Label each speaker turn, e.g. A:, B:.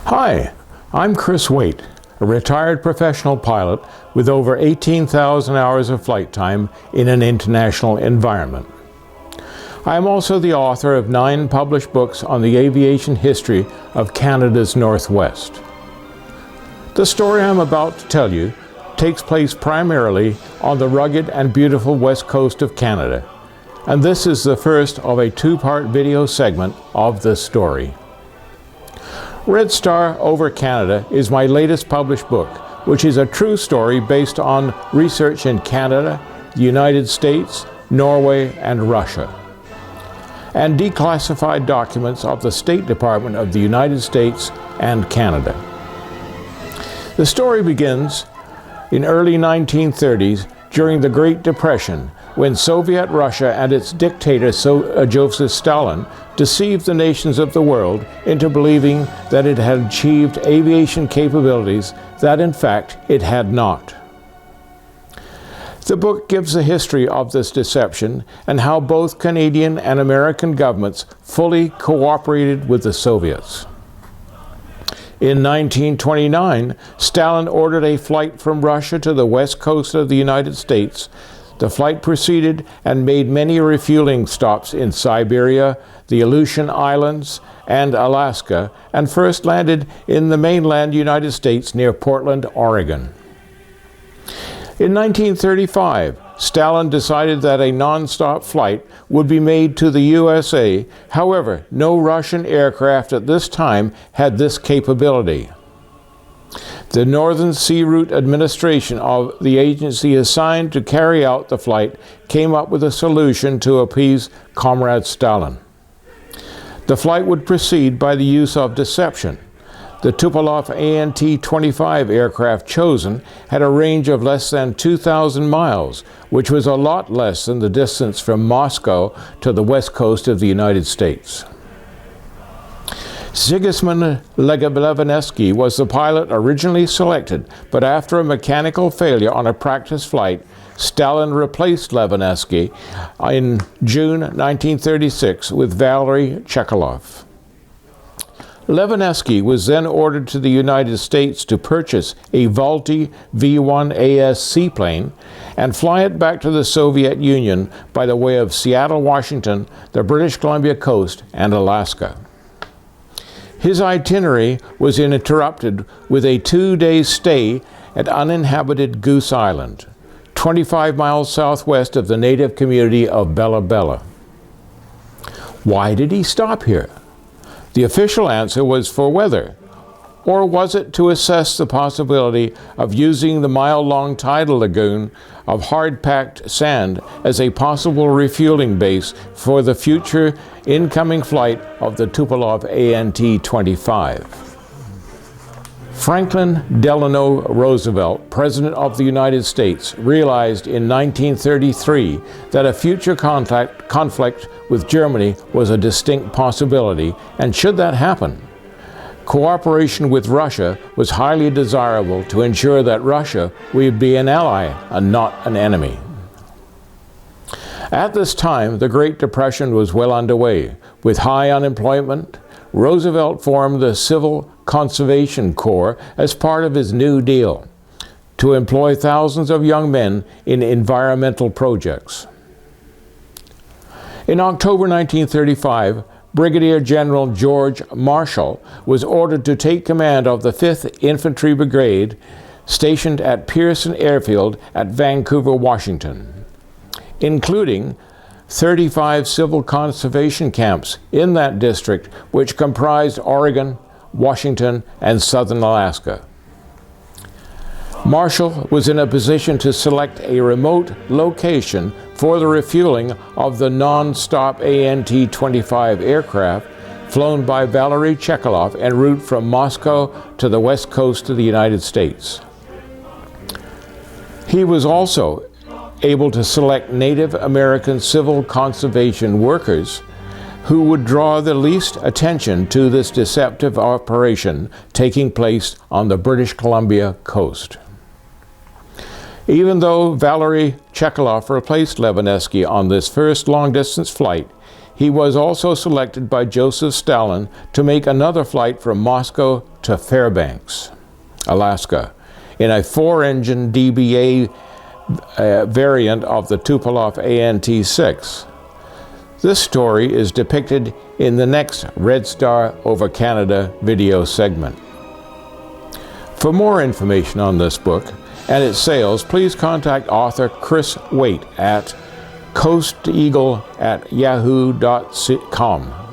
A: Hi, I'm Chris Weicht, a retired professional pilot with over 18,000 hours of flight time in an international environment. I am also the author of 9 published books on the aviation history of Canada's Northwest. The story I'm about to tell you takes place primarily on the rugged and beautiful west coast of Canada, and this is the first of a 2-part video segment of this story. Red Star over Canada is my latest published book, which is a true story based on research in Canada, the United States, Norway, and Russia, and declassified documents of the State Department of the United States and Canada. The story begins in early 1930s during the Great Depression, when Soviet Russia and its dictator Joseph Stalin deceived the nations of the world into believing that it had achieved aviation capabilities that in fact it had not. The book gives the history of this deception and how both Canadian and American governments fully cooperated with the Soviets. In 1929, Stalin ordered a flight from Russia to the west coast of the United States. The flight proceeded and made many refueling stops in Siberia, the Aleutian Islands, and Alaska, and first landed in the mainland United States near Portland, Oregon. In 1935, Stalin decided that a non-stop flight would be made to the USA. However, no Russian aircraft at this time had this capability. The Northern Sea Route Administration of the agency assigned to carry out the flight came up with a solution to appease Comrade Stalin. The flight would proceed by the use of deception. The Tupolev AN-25 aircraft chosen had a range of less than 2,000 miles, which was a lot less than the distance from Moscow to the west coast of the United States. Sigismund Levinesky was the pilot originally selected, but after a mechanical failure on a practice flight, Stalin replaced Levinesky in June 1936 with Valery Chekalov. Levinesky was then ordered to the United States to purchase a Vultee V-1AS seaplane and fly it back to the Soviet Union by the way of Seattle, Washington, the British Columbia coast, and Alaska. His itinerary was interrupted with a 2-day stay at uninhabited Goose Island, 25 miles southwest of the native community of Bella Bella. Why did he stop here? The official answer was for weather. Or was it to assess the possibility of using the mile-long tidal lagoon of hard-packed sand as a possible refueling base for the future incoming flight of the Tupolev AN-25? Franklin Delano Roosevelt, President of the United States, realized in 1933 that a future conflict with Germany was a distinct possibility, and should that happen, cooperation with Russia was highly desirable to ensure that Russia would be an ally and not an enemy. At this time, the Great Depression was well underway. With high unemployment, Roosevelt formed the Civil Conservation Corps as part of his New Deal to employ thousands of young men in environmental projects. In October 1935, Brigadier General George Marshall was ordered to take command of the 5th Infantry Brigade stationed at Pearson Airfield at Vancouver, Washington, including 35 civil conservation camps in that district, which comprised Oregon, Washington, and southern Alaska. Marshall was in a position to select a remote location for the refueling of the non-stop AN-25 aircraft flown by Valery Chekalov en route from Moscow to the west coast of the United States. He was also able to select Native American civil conservation workers who would draw the least attention to this deceptive operation taking place on the British Columbia coast. Even though Valery Chekalov replaced Levinesky on this first long-distance flight, he was also selected by Joseph Stalin to make another flight from Moscow to Fairbanks, Alaska, in a 4-engine DBA variant of the Tupolev ANT-6. This story is depicted in the next Red Star over Canada video segment. For more information on this book and its sales, please contact author Chris Weicht at coasteagle@yahoo.com.